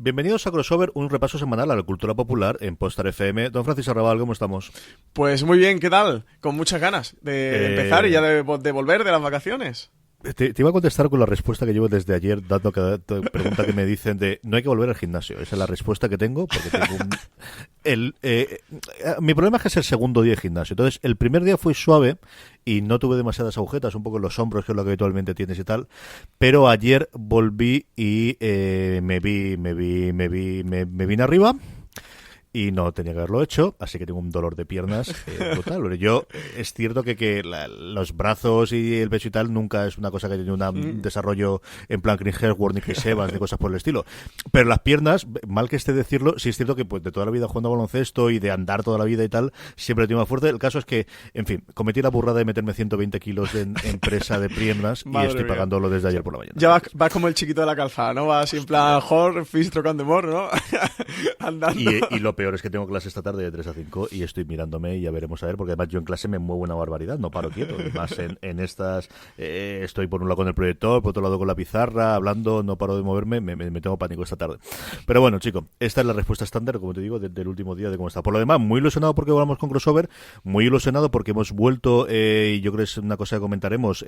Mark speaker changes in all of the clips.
Speaker 1: Bienvenidos a Crossover, un repaso semanal a la cultura popular en Postar FM. Don Francisco Arrabal, ¿cómo estamos?
Speaker 2: Pues muy bien, ¿qué tal? Con muchas ganas de empezar y ya de volver de las vacaciones.
Speaker 1: Te iba a contestar con la respuesta que llevo desde ayer, dando cada pregunta que me dicen de no hay que volver al gimnasio. Esa es la respuesta que tengo, porque tengo mi problema es que es el segundo día de gimnasio. Entonces, el primer día fue suave y no tuve demasiadas agujetas, un poco en los hombros, que es lo que habitualmente tienes y tal. Pero ayer volví y me vine arriba. Y no tenía que haberlo hecho, así que tengo un dolor de piernas brutal. Yo, es cierto que los brazos y el pecho y tal nunca es una cosa que tiene un desarrollo en plan Chris Hemsworth ni Chris Evans ni cosas por el estilo. Pero las piernas, mal que esté decirlo, sí es cierto que pues de toda la vida jugando a baloncesto y de andar toda la vida y tal, siempre he tenido más fuerte. El caso es que, en fin, cometí la burrada de meterme 120 kilos en presa de piernas y estoy pagándolo desde ayer por la mañana.
Speaker 2: Ya vas como el chiquito de la calzada, ¿no? Vas en plan, Jorge, Fistro Candemor, ¿no? Andando.
Speaker 1: Y lo peor es que tengo clase esta tarde de 3 a 5 y estoy mirándome y ya veremos a ver, porque además yo en clase me muevo una barbaridad, no paro quieto. Además en estas estoy por un lado con el proyector, por otro lado con la pizarra, hablando, no paro de moverme, me tengo pánico esta tarde. Pero bueno, chico, esta es la respuesta estándar, como te digo, del último día de cómo está. Por lo demás, muy ilusionado porque volvamos con Crossover, muy ilusionado porque hemos vuelto, y yo creo que es una cosa que comentaremos,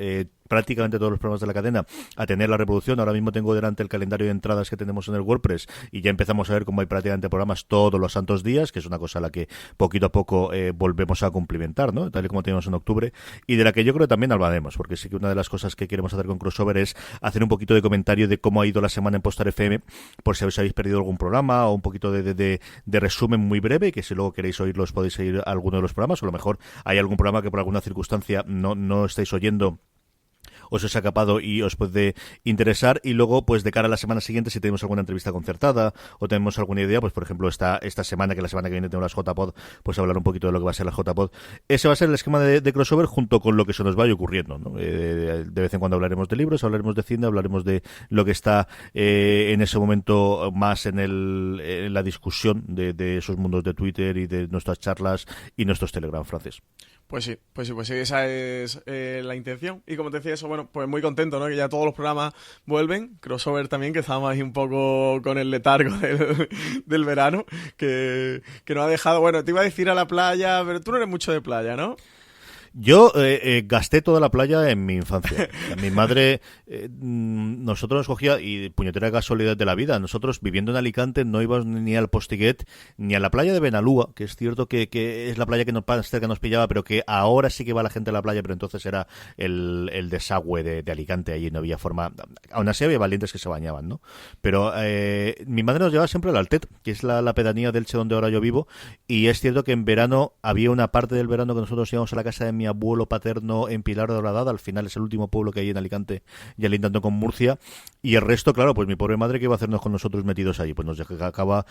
Speaker 1: prácticamente todos los programas de la cadena a tener la reproducción. Ahora mismo tengo delante el calendario de entradas que tenemos en el WordPress y ya empezamos a ver cómo hay prácticamente programas todos los santos días, que es una cosa a la que poquito a poco volvemos a cumplimentar, ¿no? Tal y como teníamos en octubre, y de la que yo creo que también hablaremos, porque sí que una de las cosas que queremos hacer con Crossover es hacer un poquito de comentario de cómo ha ido la semana en Postar FM, por si habéis perdido algún programa o un poquito de resumen muy breve, que si luego queréis oírlos podéis seguir alguno de los programas, o a lo mejor hay algún programa que por alguna circunstancia no estáis oyendo, os ha escapado y os puede interesar. Y luego, pues de cara a la semana siguiente, si tenemos alguna entrevista concertada o tenemos alguna idea, pues por ejemplo esta semana, que la semana que viene tenemos las JPod, pues hablar un poquito de lo que va a ser la JPod. Ese va a ser el esquema de Crossover junto con lo que se nos vaya ocurriendo, ¿no? De vez en cuando hablaremos de libros, hablaremos de cine, hablaremos de lo que está en ese momento más en la discusión de esos mundos de Twitter y de nuestras charlas y nuestros Telegram, Francis.
Speaker 2: Pues sí, esa es la intención. Y como te decía eso, bueno, pues muy contento, ¿no? Que ya todos los programas vuelven. Crossover también, que estábamos ahí un poco con el letargo del verano, que nos ha dejado... Bueno, te iba a decir a la playa, pero tú no eres mucho de playa, ¿no?
Speaker 1: Yo gasté toda la playa en mi infancia. Mi madre, nosotros nos cogía, y puñetera casualidad de la vida, nosotros viviendo en Alicante no íbamos ni al Postiguet ni a la playa de Benalúa, que es cierto que es la playa que nos pillaba, pero que ahora sí que va la gente a la playa, pero entonces era el desagüe de Alicante, allí no había forma. Aún así había valientes que se bañaban, ¿no? Pero mi madre nos llevaba siempre al Altet, que es la pedanía de Elche donde ahora yo vivo, y es cierto que en verano había una parte del verano que nosotros íbamos a la casa de mi abuelo paterno en Pilar de Horadada, al final es el último pueblo que hay en Alicante, ya lindando con Murcia, y el resto, claro, pues mi pobre madre, ¿qué iba a hacernos con nosotros metidos allí? Pues nos acaba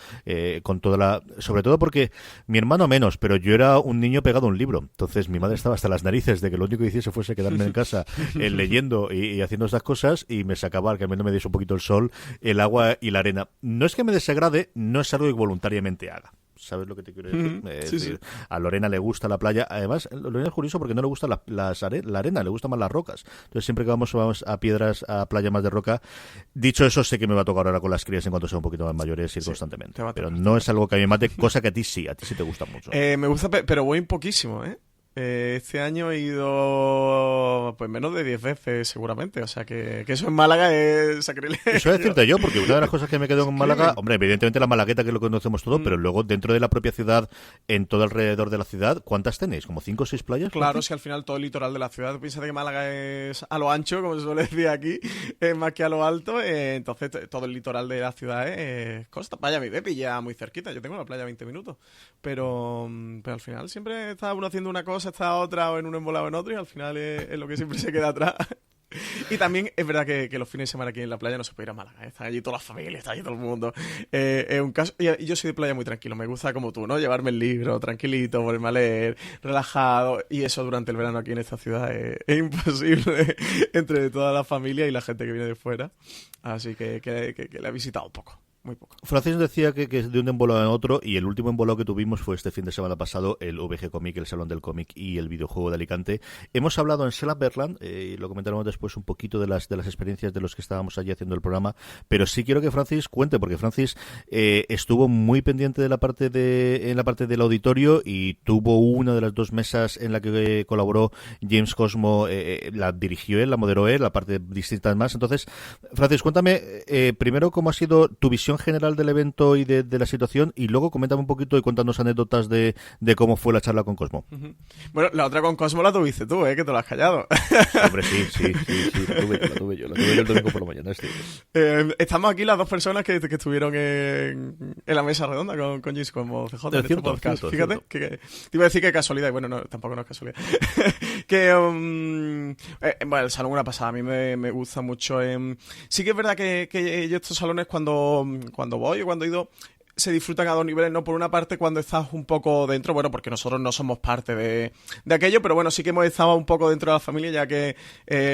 Speaker 1: con toda sobre todo porque mi hermano menos, pero yo era un niño pegado a un libro, entonces mi madre estaba hasta las narices de que lo único que hiciese fuese quedarme en casa leyendo y haciendo esas cosas, y me sacaba, que al menos me diese un poquito el sol, el agua y la arena. No es que me desagrade, no es algo que voluntariamente haga. ¿Sabes lo que te quiero decir?
Speaker 2: Sí.
Speaker 1: A Lorena le gusta la playa. Además, Lorena es curioso porque no le gusta la arena, le gusta más las rocas. Entonces, siempre que vamos a piedras, a playa más de roca. Dicho eso, sé que me va a tocar ahora con las crías en cuanto sean un poquito más mayores, ir constantemente. Pero no es algo que a mí me mate, cosa que a ti sí te gusta mucho.
Speaker 2: Me gusta, pero voy poquísimo, ¿eh? Este año he ido pues menos de 10 veces seguramente, o sea que eso en Málaga es sacrilegio.
Speaker 1: Eso es decirte yo, porque una de las cosas que me quedo en Málaga, hombre, evidentemente la Malagueta, que es lo que conocemos todo, pero luego dentro de la propia ciudad, en todo alrededor de la ciudad, ¿cuántas tenéis? ¿Como 5 o 6 playas?
Speaker 2: Claro, si al final todo el litoral de la ciudad, piénsate que Málaga es a lo ancho, como se suele decir aquí, es más que a lo alto, entonces todo el litoral de la ciudad es costa. Vaya, mi Bepi ya muy cerquita, yo tengo la playa a 20 minutos, pero al final siempre está uno haciendo una cosa, está otra, o en uno embolado en otro, y al final es lo que siempre se queda atrás. Y también es verdad que los fines de semana aquí en la playa no se puede ir a Málaga, ¿eh? Están allí todas las familias, está allí todo el mundo. Es un caso, y yo soy de playa muy tranquilo, me gusta como tú, ¿no? Llevarme el libro tranquilito, ponerme a leer, relajado, y eso durante el verano aquí en esta ciudad es imposible entre toda la familia y la gente que viene de fuera. Así que la he visitado un poco. muy poco.
Speaker 1: Francis decía que de un embolado en otro, y el último embolado que tuvimos fue este fin de semana pasado, el VG Comic, el Salón del Cómic y el videojuego de Alicante. Hemos hablado en Slumberland, y lo comentaremos después un poquito de las experiencias de los que estábamos allí haciendo el programa, pero sí quiero que Francis cuente, porque Francis estuvo muy pendiente de en la parte del auditorio y tuvo una de las dos mesas en la que colaboró James Cosmo, la dirigió él, la moderó él, la parte distinta más. Entonces, Francis, cuéntame primero cómo ha sido tu visión general del evento y de la situación, y luego coméntame un poquito y cuéntanos anécdotas de cómo fue la charla con Cosmo.
Speaker 2: Bueno, la otra con Cosmo la tuviste tú, que te lo has callado.
Speaker 1: Hombre, sí, la tuve yo el domingo por la mañana.
Speaker 2: Estamos aquí las dos personas que estuvieron en la mesa redonda con James Cosmo, CJ, en este podcast.
Speaker 1: Cierto,
Speaker 2: Fíjate,
Speaker 1: cierto.
Speaker 2: Que te iba a decir que casualidad, y bueno, no, tampoco no es casualidad. Bueno, el salón una pasada, a mí me gusta mucho. Sí que es verdad que yo estos salones cuando voy o cuando he ido se disfrutan a dos niveles, ¿no? Por una parte, cuando estás un poco dentro, bueno, porque nosotros no somos parte de aquello, pero bueno, sí que hemos estado un poco dentro de la familia, ya que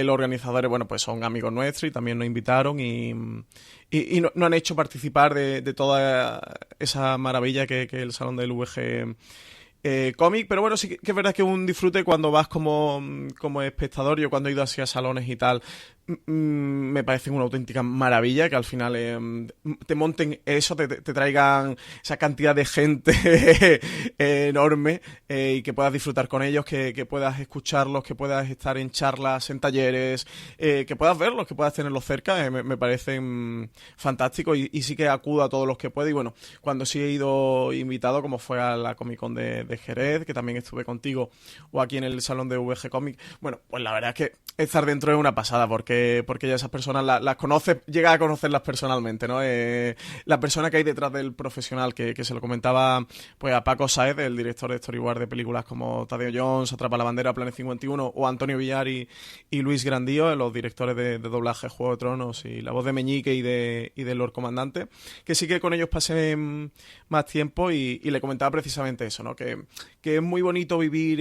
Speaker 2: los organizadores, bueno, pues son amigos nuestros y también nos invitaron y nos han hecho participar de toda esa maravilla que es el salón del VG cómic, pero bueno, sí que es verdad que un disfrute cuando vas como espectador. Yo cuando he ido así a salones y tal, me parece una auténtica maravilla que al final te monten eso, te traigan esa cantidad de gente enorme, y que puedas disfrutar con ellos, que puedas escucharlos, que puedas estar en charlas, en talleres, que puedas verlos, que puedas tenerlos cerca. Me parecen fantásticos, y sí que acudo a todos los que puedo. Y bueno, cuando sí he ido invitado, como fue a la Comic Con de Jerez, que también estuve contigo, o aquí en el salón de VG Comic, bueno, pues la verdad es que estar dentro es una pasada, porque ya esas personas las conoces, llegas a conocerlas personalmente, ¿no? La persona que hay detrás del profesional, que se lo comentaba pues a Paco Sáez, el director de Storyboard de películas como Tadeo Jones, Atrapa la Bandera, Planet 51, o Antonio Villar y Luis Grandío, los directores de doblaje Juego de Tronos y la voz de Meñique y de Lord Comandante, que sí que con ellos pasé más tiempo, y le comentaba precisamente eso, ¿no? Que es muy bonito vivir,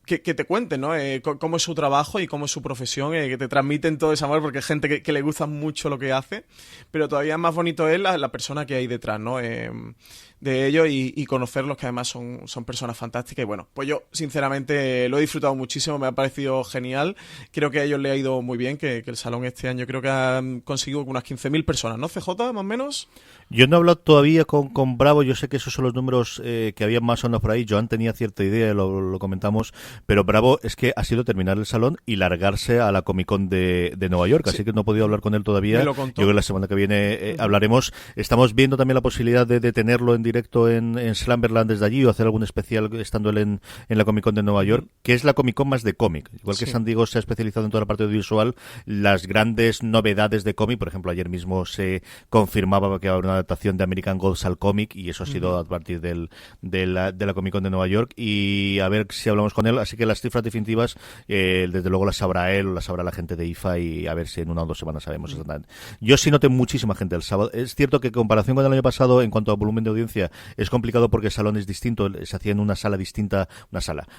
Speaker 2: que te cuenten, ¿no? Cómo es su trabajo y cómo es su profesión, que te transmiten todo ese amor, porque hay gente que le gusta mucho lo que hace, pero todavía más bonito es la persona que hay detrás, ¿no? De ellos, y conocerlos, que además son personas fantásticas. Y bueno, pues yo sinceramente lo he disfrutado muchísimo, me ha parecido genial. Creo que a ellos les ha ido muy bien, que el salón este año creo que han conseguido unas 15.000 personas, ¿no, CJ, más o menos?
Speaker 1: Yo no he hablado todavía con Bravo, yo sé que esos son los números que había más o menos por ahí. Joan tenía cierta idea, lo comentamos, pero Bravo es que ha sido terminar el salón y largarse a la Comic Con de Nueva York, así que no he podido hablar con él todavía. Yo creo que la semana que viene hablaremos. Estamos viendo también la posibilidad de tenerlo en directo en Slumberland desde allí, o hacer algún especial estando él en la Comic Con de Nueva York, que es la Comic Con más de cómic. Igual que San Diego se ha especializado en toda la parte audiovisual, las grandes novedades de cómic, por ejemplo, ayer mismo se confirmaba que habrá una adaptación de American Gods al cómic, y eso ha sido a partir de la Comic Con de Nueva York, y a ver si hablamos con él. Así que las cifras definitivas, desde luego las sabrá él o las sabrá la gente de IFA, y a ver si en 1 o 2 semanas sabemos exactamente. Yo sí noté muchísima gente el sábado. Es cierto que en comparación con el año pasado, en cuanto a volumen de audiencia, es complicado porque el salón es distinto, se hacía en una sala distinta,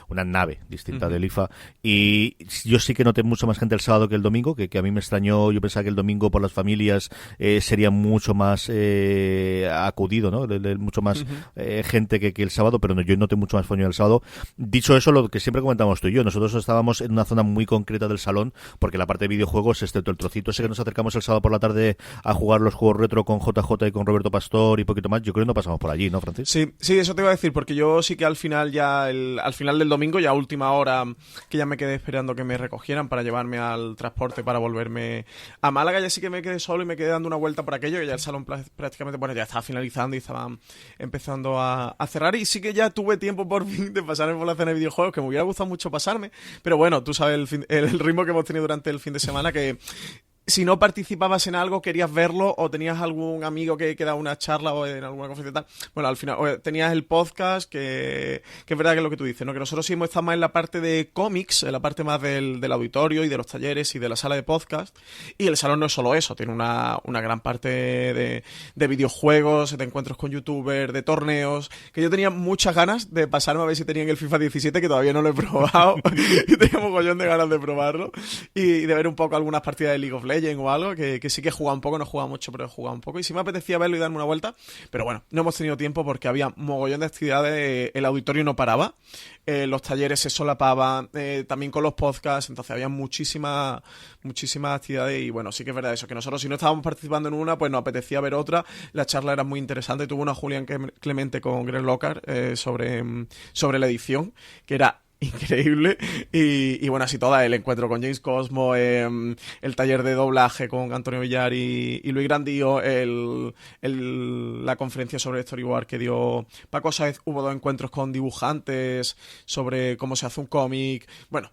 Speaker 1: una nave distinta del IFA, y yo sí que noté mucho más gente el sábado que el domingo, que a mí me extrañó. Yo pensaba que el domingo por las familias sería mucho más acudido, ¿no? Mucho más gente que el sábado, pero no, yo noté mucho más foño el sábado. Dicho eso, lo que siempre comentamos tú y yo, nosotros estábamos en una zona muy concreta del salón, porque la parte de videojuegos, excepto el trocito ese que nos acercamos el sábado por la tarde a jugar los juegos retro con JJ y con Roberto Pastor y poquito más, yo creo que no pasamos por allí, ¿no, Francis?
Speaker 2: Sí, eso te iba a decir, porque yo sí que al final al final del domingo, ya a última hora, que ya me quedé esperando que me recogieran para llevarme al transporte para volverme a Málaga, ya sí que me quedé solo y me quedé dando una vuelta por aquello, que ya el salón prácticamente, bueno, ya estaba finalizando y estaban empezando a cerrar, y sí que ya tuve tiempo por fin de pasarme por la cena de videojuegos, que me hubiera gustado mucho pasarme, pero bueno, tú sabes el ritmo que hemos tenido durante el fin de semana, que si no participabas en algo, querías verlo, o tenías algún amigo que daba una charla o en alguna conferencia y tal. Bueno, al final tenías el podcast, que es verdad que es lo que tú dices, ¿no? Que nosotros sí hemos estado más en la parte de cómics, en la parte más del auditorio y de los talleres y de la sala de podcast. Y el salón no es solo eso, tiene una gran parte de videojuegos, de encuentros con youtubers, de torneos, que yo tenía muchas ganas de pasarme a ver si tenían el FIFA 17, que todavía no lo he probado, y tenía mogollón de ganas de probarlo, y de ver un poco algunas partidas de League of Legends, Legends o algo, que sí que he jugado un poco, no he jugado mucho, pero he jugado un poco. Y sí me apetecía verlo y darme una vuelta, pero bueno, no hemos tenido tiempo porque había mogollón de actividades, el auditorio no paraba, los talleres se solapaban, también con los podcasts, entonces había muchísimas actividades y bueno, sí que es verdad eso, que nosotros si no estábamos participando en una, pues nos apetecía ver otra. La charla era muy interesante, tuvo una Julián Clemente con Greg Lockhart sobre la edición, que era increíble, y bueno, así toda, el encuentro con James Cosmo, el taller de doblaje con Antonio Villar y Luis Grandío, la conferencia sobre storyboard que dio Paco Sáez, hubo 2 encuentros con dibujantes sobre cómo se hace un cómic. Bueno,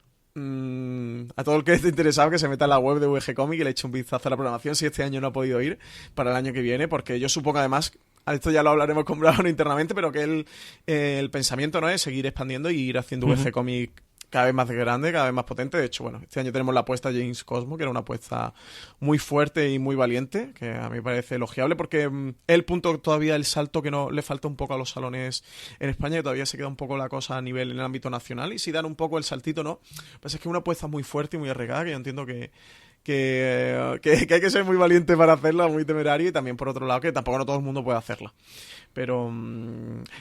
Speaker 2: a todo el que esté interesado que se meta en la web de VG Comic y le eche un vistazo a la programación si este año no ha podido ir, para el año que viene, porque yo supongo además, a esto ya lo hablaremos con Bravo internamente, pero que el pensamiento no es seguir expandiendo y ir haciendo VG Comic cada vez más grande, cada vez más potente. De hecho, bueno, este año tenemos la apuesta James Cosmo, que era una apuesta muy fuerte y muy valiente, que a mí me parece elogiable, porque el punto todavía, el salto que no le falta un poco a los salones en España, que todavía se queda un poco la cosa a nivel en el ámbito nacional, y si dan un poco el saltito, ¿no? Pues es que es una apuesta muy fuerte y muy arriesgada, que yo entiendo que hay que ser muy valiente para hacerla, muy temerario, y también por otro lado que tampoco no todo el mundo puede hacerla. Pero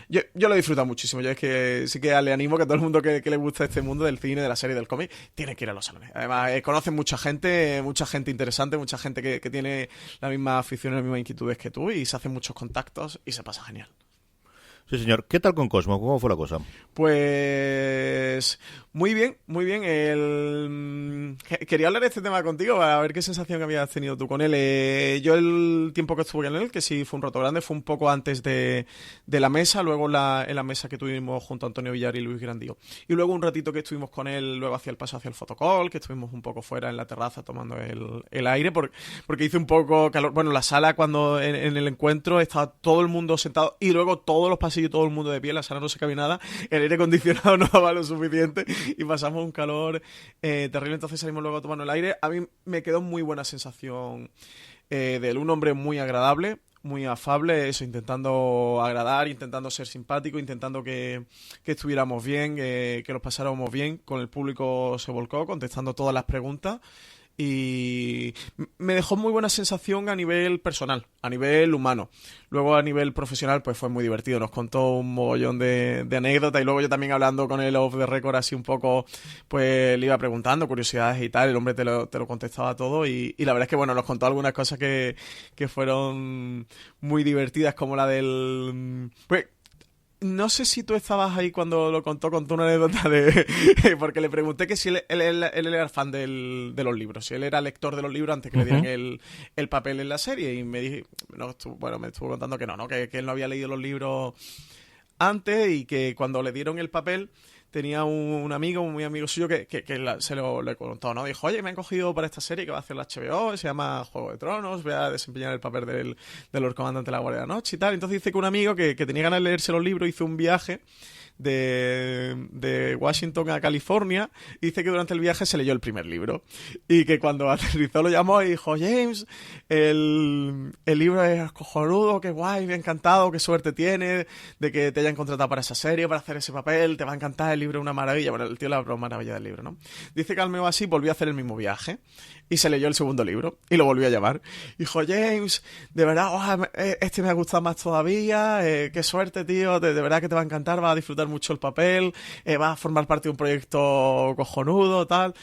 Speaker 2: yo lo he disfrutado muchísimo. Yo es que sí que le animo que a todo el mundo que le gusta este mundo del cine, de la serie, del cómic, tiene que ir a los salones. Además, conocen mucha gente interesante, mucha gente que tiene la misma afición y las mismas inquietudes que tú, y se hacen muchos contactos y se pasa genial.
Speaker 1: Sí, señor. ¿Qué tal con Cosmo? ¿Cómo fue la cosa?
Speaker 2: Pues muy bien, muy bien. Quería hablar de este tema contigo para ver qué sensación habías tenido tú con él. Yo el tiempo que estuve con él, que sí fue un rato grande, fue un poco antes de la mesa, luego en la mesa que tuvimos junto a Antonio Villar y Luis Grandío. Y luego un ratito que estuvimos con él, luego hacia el paso hacia el fotocall, que estuvimos un poco fuera en la terraza tomando el aire, porque hizo un poco calor. Bueno, la sala cuando en el encuentro estaba todo el mundo sentado y luego todos los pasillos, todo el mundo de pie, la sala no se cabía nada, el aire acondicionado no daba lo suficiente y pasamos un calor terrible, entonces salimos luego tomando el aire. A mí me quedó muy buena sensación de él, un hombre muy agradable, muy afable, eso, intentando agradar, intentando ser simpático, intentando que estuviéramos bien, que los pasáramos bien, con el público se volcó, contestando todas las preguntas. Y me dejó muy buena sensación a nivel personal, a nivel humano. Luego a nivel profesional pues fue muy divertido, nos contó un mogollón de anécdotas, y luego yo también hablando con él off the record así un poco, pues le iba preguntando curiosidades y tal, el hombre te lo contestaba todo, y la verdad es que bueno, nos contó algunas cosas que fueron muy divertidas, como la del... Pues, no sé si tú estabas ahí cuando lo contó una anécdota porque le pregunté que si él era fan de los libros, si él era lector de los libros antes que le dieran el papel en la serie, y me estuvo contando que no, que él no había leído los libros antes, y que cuando le dieron el papel tenía un amigo, un muy amigo suyo que se lo contó, ¿no? Dijo, oye, me han cogido para esta serie que va a hacer la HBO, se llama Juego de Tronos, voy a desempeñar el papel del Lord Comandante de la Guardia de la Noche y tal. Entonces dice que un amigo que tenía ganas de leerse los libros hizo un viaje de Washington a California, y dice que durante el viaje se leyó el primer libro, y que cuando aterrizó lo llamó y dijo, James, el libro es cojonudo, qué guay, me ha encantado, qué suerte tienes de que te hayan contratado para esa serie, para hacer ese papel, te va a encantar, el libro es una maravilla. Bueno, el tío le habló maravilla del libro, ¿no? Dice que al menos así volvió a hacer el mismo viaje y se leyó el segundo libro y lo volvió a llamar. Dijo, James, de verdad, este me ha gustado más todavía, qué suerte, tío, de verdad que te va a encantar, vas a disfrutar mucho el papel, vas a formar parte de un proyecto cojonudo, tal.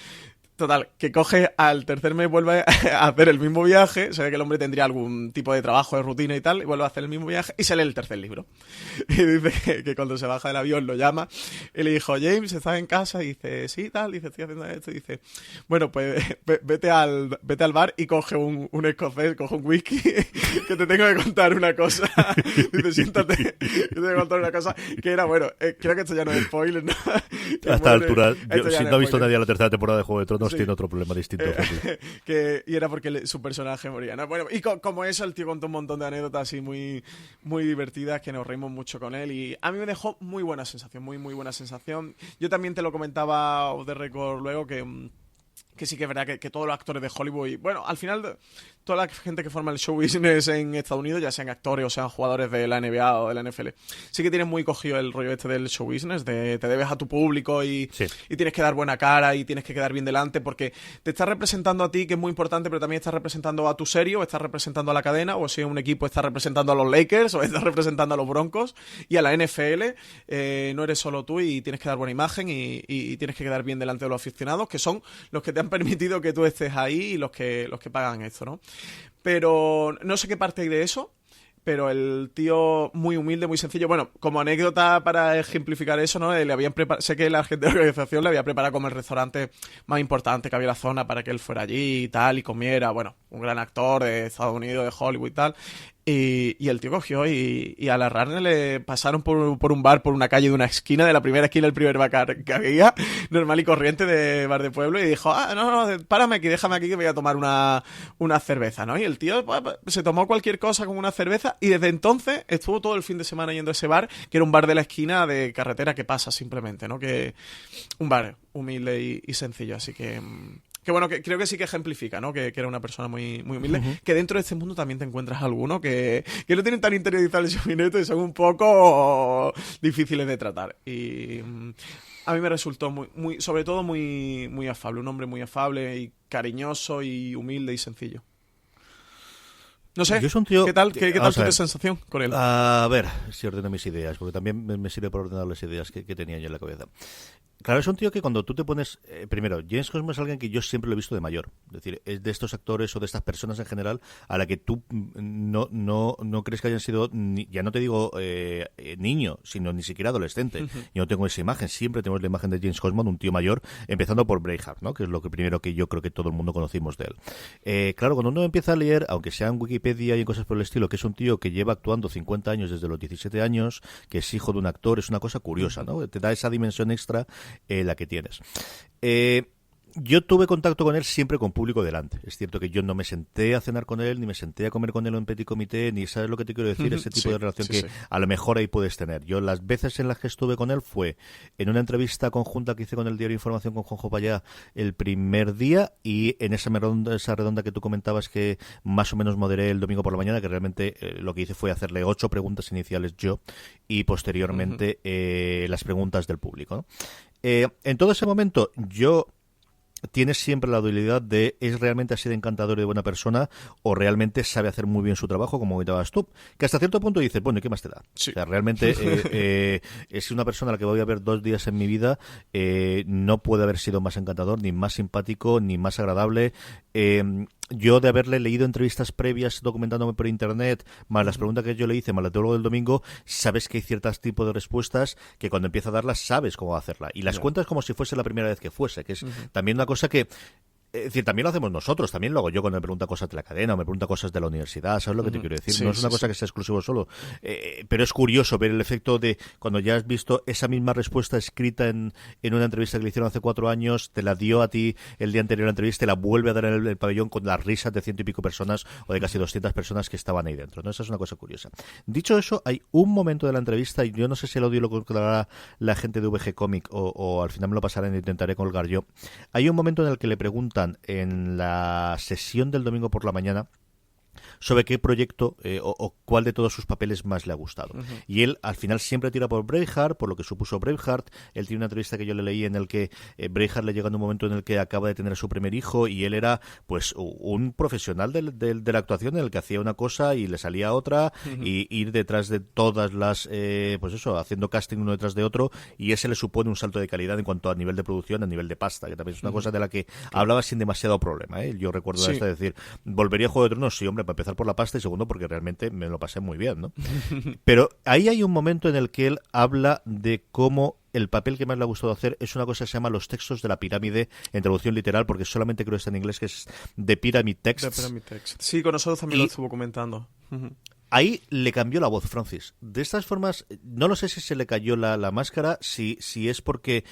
Speaker 2: Total, que coge al tercer mes, vuelve a hacer el mismo viaje, se ve que el hombre tendría algún tipo de trabajo, de rutina y tal, y vuelve a hacer el mismo viaje y se lee el tercer libro. Y dice que cuando se baja del avión lo llama y le dijo, James, ¿estás en casa? Y dice, sí, tal, dice, estoy haciendo esto, y dice, bueno, pues vete al bar y coge un escocés, coge un whisky, que te tengo que contar una cosa. Dice, siéntate, que te tengo que contar una cosa, que era, bueno, creo que esto ya no es spoiler, ¿no?
Speaker 1: A esta altura, si no ha visto nadie la tercera temporada de Juego de Tronos, sí, tiene otro problema distinto.
Speaker 2: Y era porque su personaje moría, ¿no? Bueno, y como eso, el tío contó un montón de anécdotas así muy, muy divertidas, que nos reímos mucho con él, y a mí me dejó muy buena sensación, muy, muy buena sensación. Yo también te lo comentaba off the record luego, que que sí que es verdad que todos los actores de Hollywood, y bueno, al final toda la gente que forma el show business en Estados Unidos, ya sean actores o sean jugadores de la NBA o de la NFL, sí que tienen muy cogido el rollo este del show business, de te debes a tu público y tienes que dar buena cara y tienes que quedar bien delante porque te estás representando a ti, que es muy importante, pero también estás representando a tu serie, o estás representando a la cadena, o si es un equipo estás representando a los Lakers o estás representando a los Broncos y a la NFL. No eres solo tú y tienes que dar buena imagen y tienes que quedar bien delante de los aficionados, que son los que te han permitido que tú estés ahí y los que pagan esto, ¿no? Pero no sé qué parte hay de eso, pero el tío muy humilde, muy sencillo. Bueno, como anécdota para ejemplificar eso, ¿no? Le habían sé que la gente de la organización le había preparado como el restaurante más importante que había en la zona para que él fuera allí y tal, y comiera. Bueno, un gran actor de Estados Unidos, de Hollywood y tal. Y el tío cogió y a la rana le pasaron por un bar, por una calle de una esquina, de la primera esquina, el primer bar que había, normal y corriente de bar de pueblo, y dijo, no, párame aquí, déjame aquí que voy a tomar una cerveza, ¿no? Y el tío pues, se tomó cualquier cosa con una cerveza y desde entonces estuvo todo el fin de semana yendo a ese bar, que era un bar de la esquina de carretera que pasa simplemente, ¿no? Que un bar humilde y sencillo, así que... Que bueno, que creo que sí que ejemplifica, ¿no? Que era una persona muy, muy humilde. Que dentro de este mundo también te encuentras alguno que no tienen tan interiorizado el show y son un poco difíciles de tratar. Y a mí me resultó muy sobre todo muy, muy afable. Un hombre muy afable y cariñoso y humilde y sencillo. No sé, ¿qué tal? ¿Qué tal tu sensación con él?
Speaker 1: A ver, si ordeno mis ideas, porque también me sirve para ordenar las ideas que tenía yo en la cabeza. Claro, es un tío que cuando tú te pones... primero, James Cosmo es alguien que yo siempre lo he visto de mayor. Es decir, es de estos actores o de estas personas en general a la que tú no crees que hayan sido, ya no te digo niño, sino ni siquiera adolescente. Yo no tengo esa imagen. Siempre tenemos la imagen de James Cosmo, un tío mayor, empezando por Braveheart, ¿no? Que es lo primero que yo creo que todo el mundo conocimos de él. Claro, cuando uno empieza a leer, aunque sea en Wikipedia y en cosas por el estilo, que es un tío que lleva actuando 50 años desde los 17 años, que es hijo de un actor, es una cosa curiosa, ¿no? Te da esa dimensión extra la que tienes. Yo tuve contacto con él siempre con público delante. Es cierto que yo no me senté a cenar con él, ni me senté a comer con él en petit comité, ni sabes lo que te quiero decir, ese tipo de relación que a lo mejor ahí puedes tener. Yo las veces en las que estuve con él fue en una entrevista conjunta que hice con el diario Información con Juanjo Payá el primer día, y en esa redonda que tú comentabas que más o menos moderé el domingo por la mañana, que realmente lo que hice fue hacerle 8 preguntas iniciales yo y posteriormente las preguntas del público, ¿no? En todo ese momento yo... Tienes siempre la dualidad de ¿es realmente así de encantador y de buena persona o realmente sabe hacer muy bien su trabajo, como comentabas tú? Que hasta cierto punto dices, bueno, ¿y qué más te da? Sí. O sea, realmente es una persona a la que voy a ver 2 días en mi vida, no puede haber sido más encantador, ni más simpático, ni más agradable. Yo de haberle leído entrevistas previas documentándome por internet, más las preguntas que yo le hice, más la teólogo del domingo, sabes que hay ciertos tipos de respuestas que cuando empieza a darlas sabes cómo hacerla. Y las cuentas como si fuese la primera vez que fuese, que es también una cosa que... Es decir, también lo hacemos nosotros, también lo hago yo cuando me pregunta cosas de la cadena o me pregunta cosas de la universidad, ¿sabes lo que te quiero decir? Sí, no es una cosa que sea exclusivo solo, pero es curioso ver el efecto de cuando ya has visto esa misma respuesta escrita en una entrevista que le hicieron hace 4 años, te la dio a ti el día anterior a la entrevista, te la vuelve a dar en el pabellón con las risas de 100 y pico personas o de casi 200 personas que estaban ahí dentro, ¿no? Esa es una cosa curiosa. Dicho eso, hay un momento de la entrevista, y yo no sé si el audio lo controlará la gente de VG Comic o al final me lo pasarán e intentaré colgar yo. Hay un momento en el que le preguntan en la sesión del domingo por la mañana sobre qué proyecto o cuál de todos sus papeles más le ha gustado. Y él al final siempre tira por Braveheart, por lo que supuso Braveheart. Él tiene una entrevista que yo le leí en el que Braveheart le llega en un momento en el que acaba de tener a su primer hijo y él era pues un profesional de la actuación en el que hacía una cosa y le salía otra y ir detrás de todas las pues eso, haciendo casting uno detrás de otro, y ese le supone un salto de calidad en cuanto a nivel de producción, a nivel de pasta, que también es una cosa de la que hablaba sin demasiado problema, ¿eh? Yo recuerdo esta de decir, ¿volvería a Juego de Tronos? Sí, hombre, para empezar por la pasta y segundo porque realmente me lo pasé muy bien, ¿no? Pero ahí hay un momento en el que él habla de cómo el papel que más le ha gustado hacer es una cosa que se llama Los textos de la pirámide, en traducción literal, porque solamente creo que está en inglés, que es The Pyramid Texts.
Speaker 2: Sí, con nosotros también lo estuvo comentando.
Speaker 1: ahí le cambió la voz, Francis. De estas formas, no lo sé si se le cayó la máscara, si es porque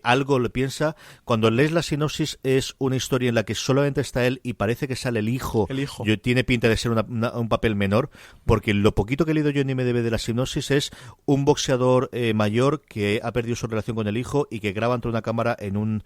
Speaker 1: algo le piensa. Cuando lees la sinopsis es una historia en la que solamente está él y parece que sale el hijo. Tiene pinta de ser un papel menor, porque lo poquito que he leído yo en IMDb de la sinopsis es un boxeador mayor que ha perdido su relación con el hijo y que graba ante una cámara en un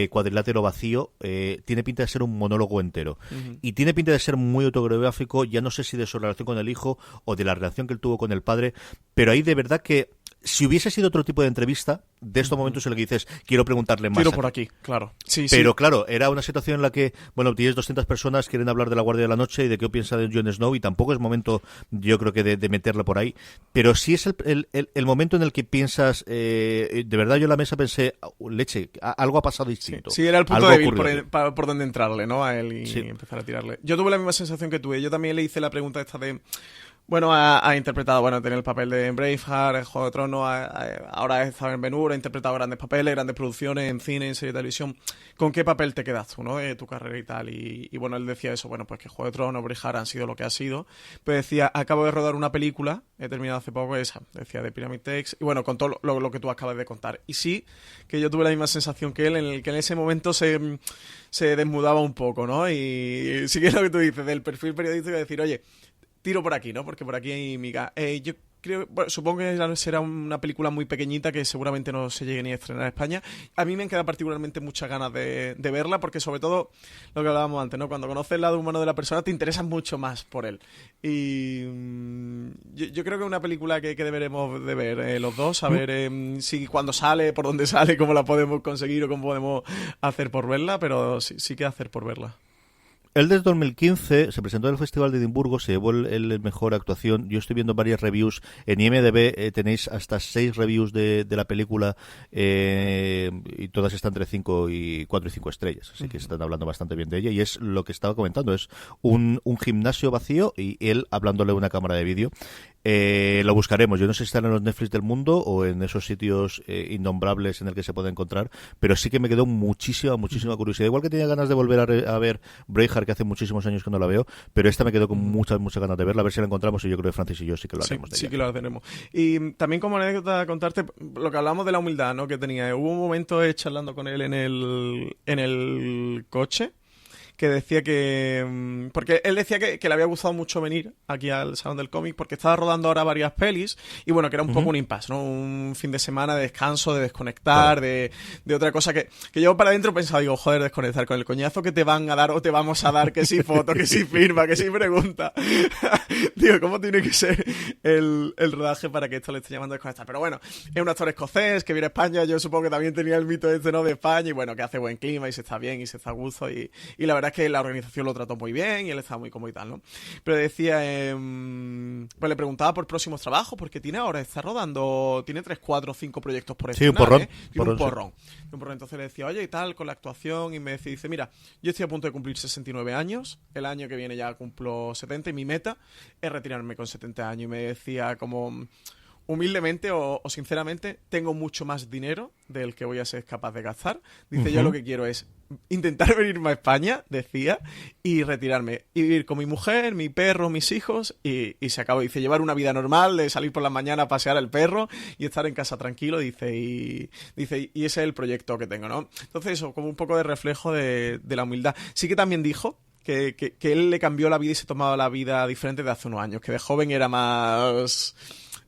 Speaker 1: cuadrilátero vacío. Tiene pinta de ser un monólogo entero. Y tiene pinta de ser muy autobiográfico, ya no sé si de su relación con el hijo o de la relación que él tuvo con el padre, pero ahí de verdad que si hubiese sido otro tipo de entrevista, de estos momentos en los que dices, quiero preguntarle más.
Speaker 2: Tiro por aquí, claro.
Speaker 1: Pero claro, era una situación en la que, bueno, tienes 200 personas, quieren hablar de la Guardia de la Noche y de qué piensa de Jon Snow, y tampoco es momento, yo creo que de meterla por ahí. Pero sí es el momento en el que piensas, de verdad yo en la mesa pensé, leche, algo ha pasado distinto.
Speaker 2: Sí, era el punto débil por donde entrarle, ¿no? A él y empezar a tirarle. Yo tuve la misma sensación que tuve. Yo también le hice la pregunta esta de... Bueno, ha interpretado, tiene el papel de Braveheart, en Juego de Tronos, ahora está en Ben-Hur, ha interpretado grandes papeles, grandes producciones en cine, en serie de televisión. ¿Con qué papel te quedas tú, no? De tu carrera y tal. Y bueno, él decía eso, pues que Juego de Tronos, Braveheart han sido lo que ha sido. Pues decía, acabo de rodar una película, he terminado hace poco esa, decía, de Pyramid Text, y bueno, con todo lo que tú acabas de contar. Y sí, que yo tuve la misma sensación que él, en el que en ese momento se desmudaba un poco, ¿no? Y sí que es lo que tú dices, del perfil periodístico, de decir, oye, tiro por aquí, ¿no? Porque por aquí hay miga. Yo creo, supongo que será una película muy pequeñita que seguramente no se llegue ni a estrenar en España. A mí me han quedado particularmente muchas ganas de verla, porque sobre todo lo que hablábamos antes, ¿no? Cuando conoces el lado humano de la persona te interesas mucho más por él. Y yo creo que es una película que deberemos de ver los dos, a ver si cuando sale, por dónde sale, cómo la podemos conseguir o cómo podemos hacer por verla, pero sí que hacer por verla.
Speaker 1: Él desde 2015 se presentó en el Festival de Edimburgo, se llevó el mejor actuación. Yo estoy viendo varias reviews en IMDb, tenéis hasta 6 reviews de la película y todas están entre 4 y 5 estrellas, así que están hablando bastante bien de ella, y es lo que estaba comentando, es un gimnasio vacío y él hablándole a una cámara de vídeo. Lo buscaremos, yo no sé si están en los Netflix del mundo o en esos sitios innombrables en el que se puede encontrar, pero sí que me quedó muchísima curiosidad, igual que tenía ganas de volver a ver Braveheart, que hace muchísimos años que no la veo, pero esta me quedó con muchas ganas de verla, a ver si la encontramos, y yo creo que Francis y yo sí que lo haremos.
Speaker 2: Sí que lo haremos. Y también como anécdota contarte lo que hablamos de la humildad, ¿no? Que tenía. Hubo un momento charlando con él en el coche, que decía que... Porque él decía que le había gustado mucho venir aquí al Salón del Cómic, porque estaba rodando ahora varias pelis, y bueno, que era un poco un impasse, ¿no? Un fin de semana de descanso, de desconectar, de otra cosa que yo para adentro pensaba, digo, joder, desconectar con el coñazo que te van a dar o te vamos a dar, que si foto, que si firma, que si pregunta. Digo, ¿cómo tiene que ser el rodaje para que esto le esté llamando a desconectar? Pero bueno, es un actor escocés que viene a España, yo supongo que también tenía el mito ¿no? De España, y bueno, que hace buen clima y se está bien y se está a gusto, y la verdad es que la organización lo trató muy bien y él estaba muy cómodo y tal, ¿no? Pero decía, pues le preguntaba por próximos trabajos, porque está rodando, tiene 3, 4, 5 proyectos por estrenar,
Speaker 1: un porrón.
Speaker 2: Tiene un porrón. Entonces le decía, oye, y tal, con la actuación, y me dice, mira, yo estoy a punto de cumplir 69 años, el año que viene ya cumplo 70, y mi meta es retirarme con 70 años, y me decía como... humildemente o sinceramente, tengo mucho más dinero del que voy a ser capaz de gastar. Dice, yo lo que quiero es intentar venirme a España, decía, y retirarme. Y vivir con mi mujer, mi perro, mis hijos, y se acabó. Dice, llevar una vida normal, de salir por la mañana a pasear al perro y estar en casa tranquilo, dice, y ese es el proyecto que tengo, ¿no? Entonces eso, como un poco de reflejo de la humildad. Sí que también dijo que él le cambió la vida y se tomaba la vida diferente de hace unos años, que de joven era más...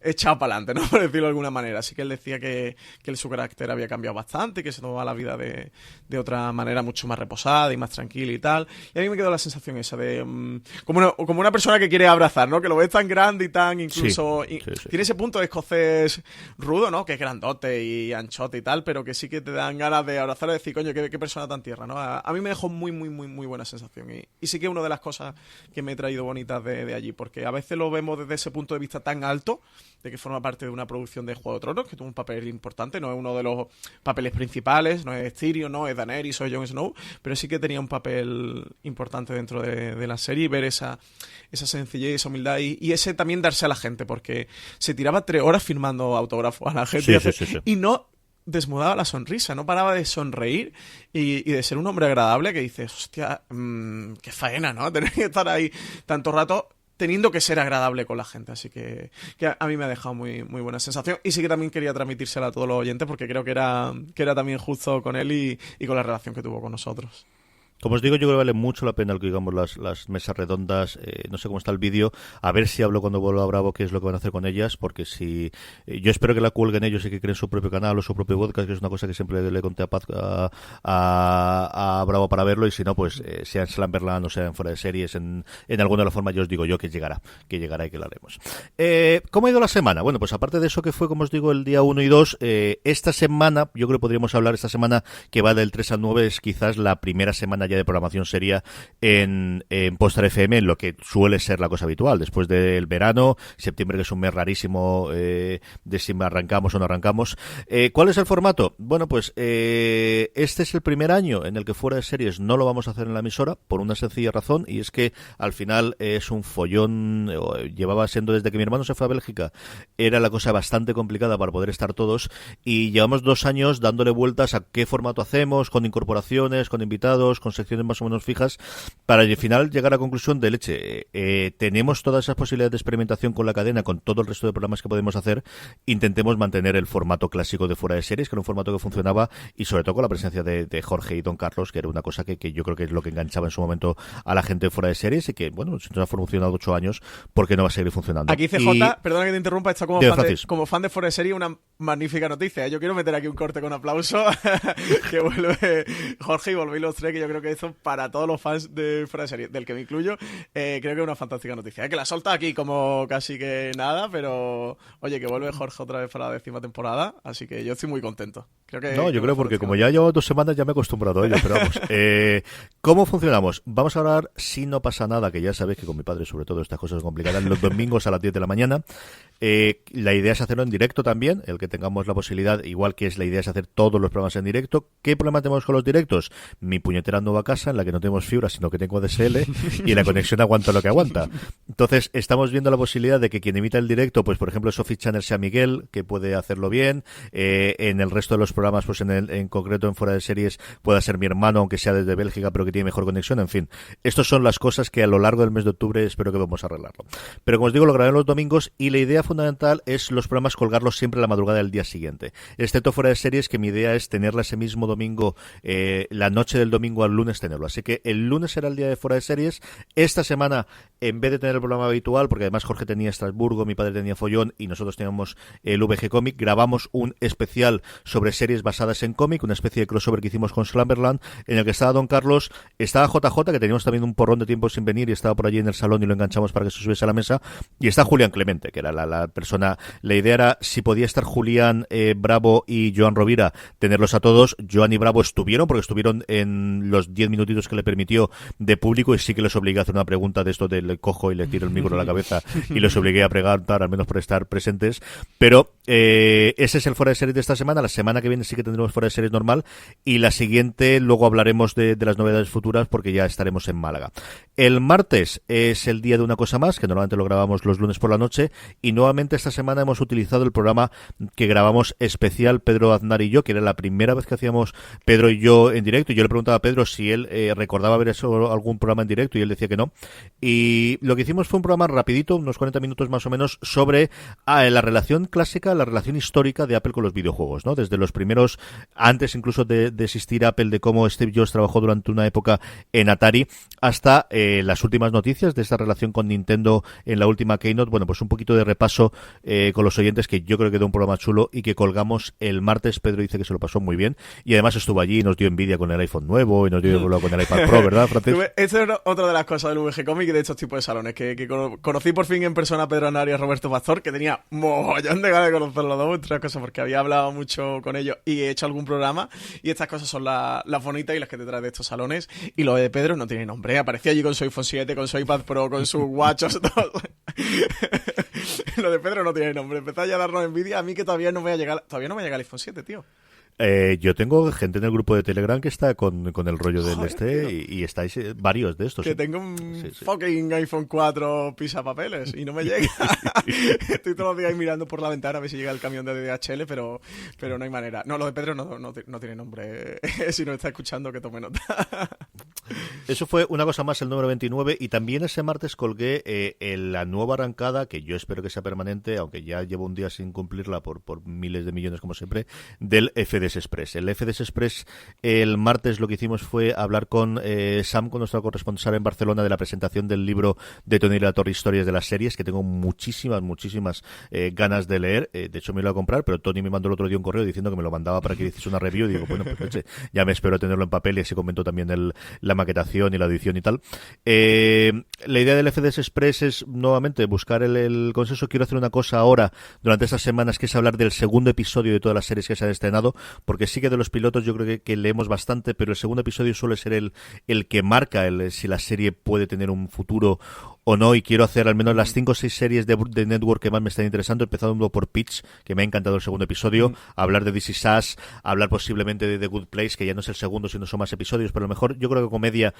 Speaker 2: echado para adelante, ¿no? Por decirlo de alguna manera. Así que él decía que su carácter había cambiado bastante, que se tomaba la vida de otra manera mucho más reposada y más tranquila y tal. Y a mí me quedó la sensación esa de... como una persona que quiere abrazar, ¿no? Que lo ves tan grande y tan incluso... Sí. Tiene ese punto de escocés rudo, ¿no? Que es grandote y anchote y tal, pero que sí que te dan ganas de abrazar y decir, coño, qué persona tan tierna, ¿no? A mí me dejó muy buena sensación. Y sí que es una de las cosas que me he traído bonitas de allí, porque a veces lo vemos desde ese punto de vista tan alto, de que forma parte de una producción de Juego de Tronos, que tuvo un papel importante, no es uno de los papeles principales, no es Tyrion, no es Daenerys o Jon Snow, pero sí que tenía un papel importante dentro de la serie, y ver esa sencillez, esa humildad y ese también darse a la gente, porque se tiraba 3 horas firmando autógrafos a la gente y no desmudaba la sonrisa, no paraba de sonreír y de ser un hombre agradable, que dices, hostia, qué faena, ¿no? Tener que estar ahí tanto rato teniendo que ser agradable con la gente. Así que a mí me ha dejado muy, muy buena sensación. Y sí que también quería transmitírsela a todos los oyentes porque creo que era también justo con él y con la relación que tuvo con nosotros.
Speaker 1: Como os digo, yo creo que vale mucho la pena el que digamos las mesas redondas. No sé cómo está el vídeo. A ver si hablo cuando vuelva a Bravo qué es lo que van a hacer con ellas, porque si yo espero que la cuelguen ellos y que creen su propio canal o su propio podcast, que es una cosa que siempre le conté a Paz a Bravo para verlo, y si no, pues sea en Slumberland o sea en Fuera de Series, en alguna de las formas, yo os digo yo que llegará y que lo haremos. ¿Cómo ha ido la semana? Bueno, pues aparte de eso que fue, como os digo, el día 1 y 2, esta semana, yo creo que podríamos hablar esta semana que va del 3 al 9, es quizás la primera semana ya de programación seria en Postar FM, en lo que suele ser la cosa habitual. Después del verano, septiembre, que es un mes rarísimo de si arrancamos o no arrancamos. ¿Cuál es el formato? Bueno, pues este es el primer año en el que Fuera de Series no lo vamos a hacer en la emisora, por una sencilla razón, y es que al final es un follón. Llevaba siendo desde que mi hermano se fue a Bélgica, era la cosa bastante complicada para poder estar todos, y llevamos 2 años dándole vueltas a qué formato hacemos, con incorporaciones, con invitados, con secciones más o menos fijas, para al final llegar a la conclusión de leche. Tenemos todas esas posibilidades de experimentación con la cadena, con todo el resto de programas que podemos hacer. Intentemos mantener el formato clásico de Fuera de Series, que era un formato que funcionaba, y sobre todo con la presencia de Jorge y Don Carlos, que era una cosa que yo creo que es lo que enganchaba en su momento a la gente de Fuera de Series, y que, bueno, si nos ha funcionado 8 años, ¿por qué no va a seguir funcionando?
Speaker 2: Aquí CJ, perdona que te interrumpa, está como fan de Fuera de Series, una magnífica noticia. Yo quiero meter aquí un corte con aplauso que vuelve Jorge y volvéis los tres, que yo creo que eso para todos los fans de Fuera de Series, del que me incluyo, creo que es una fantástica noticia. Que la solta aquí como casi que nada, pero oye, que vuelve Jorge otra vez para la 10ª temporada, así que yo estoy muy contento.
Speaker 1: Yo creo porque como ya llevo 2 semanas ya me he acostumbrado a ello, pero vamos. ¿Cómo funcionamos? Vamos a hablar, si no pasa nada, que ya sabéis que con mi padre sobre todo estas cosas complicadas, los domingos a las 10 de la mañana. La idea es hacerlo en directo también, el que tengamos la posibilidad, igual que es la idea es hacer todos los programas en directo. ¿Qué problema tenemos con los directos? Mi puñetera nueva casa en la que no tenemos fibra, sino que tengo DSL, y la conexión aguanta lo que aguanta. Entonces estamos viendo la posibilidad de que quien emita el directo, pues por ejemplo Sophie Channel sea Miguel, que puede hacerlo bien. En el resto de los programas, pues en concreto en Fuera de Series, pueda ser mi hermano, aunque sea desde Bélgica, pero que tiene mejor conexión. En fin, estas son las cosas que a lo largo del mes de octubre espero que vamos a arreglarlo. Pero como os digo, lo grabé los domingos, y la idea fundamental es los programas colgarlos siempre a la madrugada del día siguiente, excepto Fuera de Series, que mi idea es tenerla ese mismo domingo, la noche del domingo al lunes tenerlo. Así que el lunes será el día de Fuera de Series. Esta semana, en vez de tener el programa habitual, porque además Jorge tenía Estrasburgo, mi padre tenía Follón y nosotros teníamos el VG Comic, grabamos un especial sobre series basadas en cómic, una especie de crossover que hicimos con Slumberland, en el que estaba Don Carlos, estaba JJ, que teníamos también un porrón de tiempo sin venir y estaba por allí en el salón y lo enganchamos para que se subiese a la mesa, y está Julián Clemente, que era la persona. La idea era, si podía estar Julián, Bravo y Joan Rovira, tenerlos a todos. Joan y Bravo estuvieron, porque estuvieron en los 10 minutitos que le permitió de público, y sí que les obligué a hacer una pregunta de esto de le cojo y le tiro el micro a la cabeza y los obligué a preguntar, al menos por estar presentes. Pero ese es el Fuera de Series de esta semana. La semana que viene sí que tendremos Fuera de Series normal, y la siguiente luego hablaremos de las novedades futuras, porque ya estaremos en Málaga. El martes es el día de una cosa más, que normalmente lo grabamos los lunes por la noche, y nuevamente esta semana hemos utilizado el programa que grabamos especial Pedro Aznar y yo, que era la primera vez que hacíamos Pedro y yo en directo, y yo le preguntaba a Pedro si él recordaba haber hecho algún programa en directo, y él decía que no. Y lo que hicimos fue un programa rapidito, unos 40 minutos más o menos, sobre la relación clásica, la relación histórica de Apple con los videojuegos, ¿no? Desde los primeros, antes incluso de existir Apple, de cómo Steve Jobs trabajó durante una época en Atari, hasta las últimas noticias de esta relación con Nintendo en la última Keynote. Bueno, pues un poquito de repaso con los oyentes, que yo creo que quedó un programa chulo y que colgamos el martes. Pedro dice que se lo pasó muy bien, y además estuvo allí y nos dio envidia con el iPhone nuevo y nos dio envidia con el iPad Pro, ¿verdad, Francis?
Speaker 2: Esa es otra de las cosas del VG Comic y de estos tipos de salones, que conocí por fin en persona a Pedro Aznar y a Roberto Pastor, que tenía mogollón de ganas de conocerlos dos, otras cosas, porque había hablado mucho con ellos y he hecho algún programa, y estas cosas son las bonitas y las que te traes de estos salones. Y lo de Pedro no tiene nombre, aparecía allí con su iPhone 7, con su iPad Pro, con sus WatchOS, todo. Lo de Pedro no tiene nombre. Empezó ya a darnos envidia a mí, que todavía no me ha llegado el iPhone 7, tío.
Speaker 1: Yo tengo gente en el grupo de Telegram que está con el rollo del
Speaker 2: Joder,
Speaker 1: y estáis varios de estos.
Speaker 2: que
Speaker 1: ¿eh?
Speaker 2: tengo un
Speaker 1: Sí.
Speaker 2: fucking iPhone 4 pisapapeles y no me llega. Estoy todos los días ahí mirando por la ventana a ver si llega el camión de DHL, pero no hay manera. No, lo de Pedro no tiene nombre. Si no está escuchando, que tome nota.
Speaker 1: Eso fue una cosa más, el número 29, y también ese martes colgué la nueva arrancada, que yo espero que sea permanente, aunque ya llevo un día sin cumplirla por miles de millones como siempre, del FDS Express. El FDS Express, el martes lo que hicimos fue hablar con Sam, con nuestro corresponsal en Barcelona, de la presentación del libro de Tony La Torre, Historias de las Series, que tengo muchísimas ganas de leer. De hecho me lo voy a comprar, pero Tony me mandó el otro día un correo diciendo que me lo mandaba para que hiciese una review, y digo, bueno, pues leche, ya me espero tenerlo en papel, y así comentó también la maquetación y la edición y tal. La idea del FDS Express es nuevamente buscar el consenso. Quiero hacer una cosa ahora durante estas semanas, que es hablar del segundo episodio de todas las series que se han estrenado, porque sí que de los pilotos yo creo que leemos bastante, pero el segundo episodio suele ser el que marca si la serie puede tener un futuro o no, y quiero hacer al menos las 5 o 6 series de Network que más me están interesando, empezando por Pitch, que me ha encantado el segundo episodio, hablar de This Is Us, hablar posiblemente de The Good Place, que ya no es el segundo, sino son más episodios, pero a lo mejor yo creo que comedia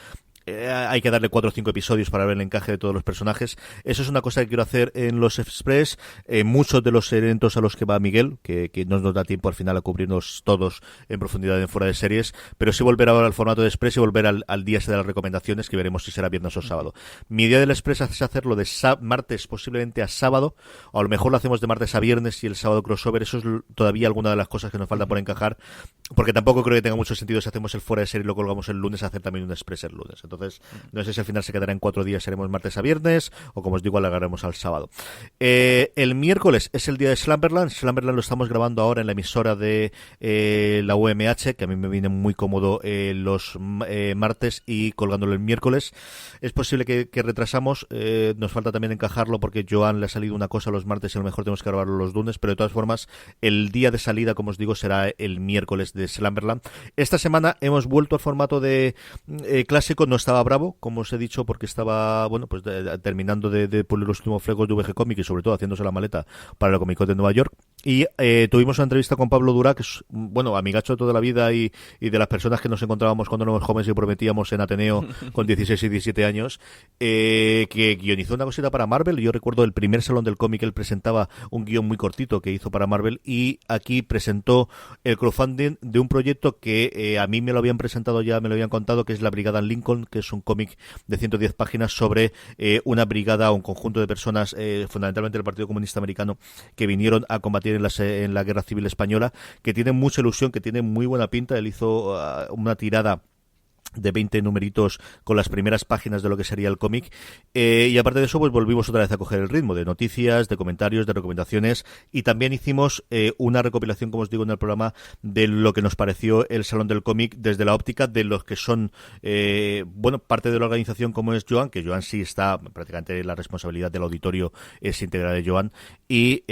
Speaker 1: hay que darle 4 o 5 episodios para ver el encaje de todos los personajes. Eso es una cosa que quiero hacer en los Express. Muchos de los eventos a los que va Miguel, que no nos da tiempo al final a cubrirnos todos en profundidad en fuera de series, pero sí volver ahora al formato de Express y volver al día ese de las recomendaciones, que veremos si será viernes o sábado. Mi idea del Express es hacerlo de martes posiblemente a sábado, o a lo mejor lo hacemos de martes a viernes y el sábado crossover. Eso es todavía alguna de las cosas que nos falta por encajar, porque tampoco creo que tenga mucho sentido, si hacemos el fuera de serie y lo colgamos el lunes, hacer también un Express el lunes. Entonces no sé si al final se quedará en 4 días, seremos martes a viernes, o como os digo, alargaremos al sábado. El miércoles es el día de Slumberland. Slumberland lo estamos grabando ahora en la emisora de la UMH, que a mí me viene muy cómodo los martes, y colgándolo el miércoles. Es posible que retrasamos, nos falta también encajarlo porque Joan le ha salido una cosa los martes y a lo mejor tenemos que grabarlo los lunes, pero de todas formas el día de salida, como os digo, será el miércoles de Slumberland. Esta semana hemos vuelto al formato de clásico. No estaba Bravo, como os he dicho, porque estaba pues terminando de pulir los últimos flecos de VG Comic, y sobre todo haciéndose la maleta para la Comic Con de Nueva York. Y tuvimos una entrevista con Pablo Durá, que es, amigacho de toda la vida y de las personas que nos encontrábamos cuando éramos jóvenes y prometíamos en Ateneo con 16 y 17 años, que guionizó una cosita para Marvel. Yo recuerdo el primer salón del cómic, él presentaba un guión muy cortito que hizo para Marvel, y aquí presentó el crowdfunding de un proyecto que a mí me lo habían presentado ya, me lo habían contado, que es La Brigada Lincoln, que es un cómic de 110 páginas sobre una brigada o un conjunto de personas, fundamentalmente del Partido Comunista Americano, que vinieron a combatir en la Guerra Civil Española, que tiene mucha ilusión, que tiene muy buena pinta. Él hizo una tirada de 20 numeritos con las primeras páginas de lo que sería el cómic, y aparte de eso pues volvimos otra vez a coger el ritmo de noticias, de comentarios, de recomendaciones, y también hicimos una recopilación, como os digo en el programa, de lo que nos pareció el Salón del Cómic desde la óptica de los que son parte de la organización, como es Joan, que Joan sí está prácticamente, la responsabilidad del auditorio es íntegra de Joan, y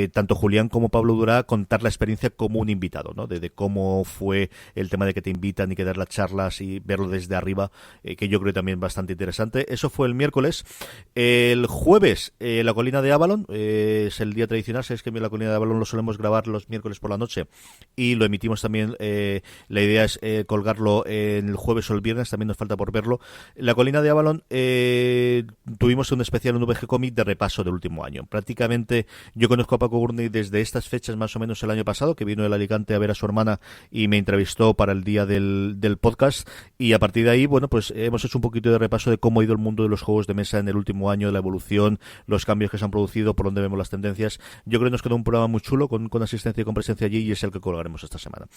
Speaker 1: tanto Julián como Pablo Durá contar la experiencia como un invitado, ¿no? De cómo fue el tema de que te invitan y que dar las charlas y verlo desde arriba, que yo creo también bastante interesante. Eso fue el miércoles. El jueves, La Colina de Avalon, es el día tradicional. Sabéis que La Colina de Avalon lo solemos grabar los miércoles por la noche y lo emitimos también. La idea es colgarlo el jueves o el viernes, también nos falta por verlo. La Colina de Avalon, tuvimos un especial en VG Comic de repaso del último año. Prácticamente yo conozco a Paco Gurney desde estas fechas, más o menos el año pasado, que vino del Alicante a ver a su hermana y me entrevistó para el día del podcast. Y a partir de ahí, pues hemos hecho un poquito de repaso de cómo ha ido el mundo de los juegos de mesa en el último año, la evolución, los cambios que se han producido, por donde vemos las tendencias. Yo creo que nos quedó un programa muy chulo con asistencia y con presencia allí, y es el que colgaremos esta semana.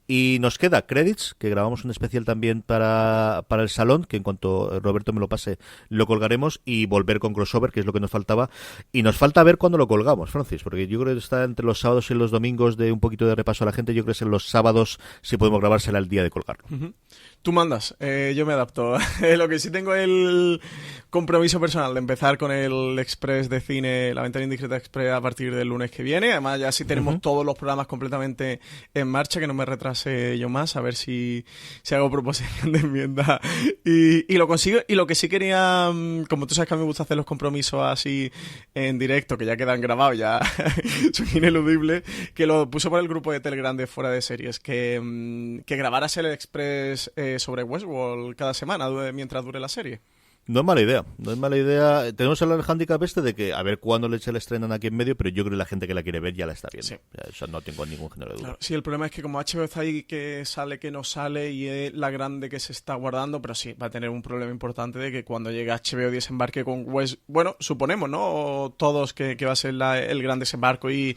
Speaker 1: Y nos queda Credits, que grabamos un especial también para el salón, que en cuanto Roberto me lo pase lo colgaremos, y volver con crossover, que es lo que nos faltaba. Y nos falta ver cuándo lo colgamos, Francis, porque yo creo que está entre los sábados y los domingos de un poquito de repaso a la gente. Yo creo que es en los sábados, si podemos grabársela el día de colgarlo.
Speaker 2: Tú mandas, yo me adapto. Lo que sí tengo es el compromiso personal de empezar con el Express de cine, la ventana indiscreta Express a partir del lunes que viene. Además ya sí tenemos todos los programas completamente en marcha, que no me retrase yo más, a ver si hago proposición de enmienda y lo consigo. Y lo que sí quería, como tú sabes que a mí me gusta hacer los compromisos así en directo, que ya quedan grabados, ya son ineludibles, que lo puse por el grupo de Telegram de Fuera de Series, que grabaras el Express sobre Westworld cada semana mientras dure la serie.
Speaker 1: No es mala idea, no es mala idea. Tenemos el handicap de que a ver cuándo le estrenan aquí en medio, pero yo creo que la gente que la quiere ver ya la está viendo. Sí. Eso no tengo ningún género de duda.
Speaker 2: Claro, sí, el problema es que como HBO está ahí que sale, que no sale y es la grande que se está guardando, pero sí, va a tener un problema importante de que cuando llegue HBO desembarque con Bueno, suponemos, ¿no? Todos que va a ser el gran desembarco y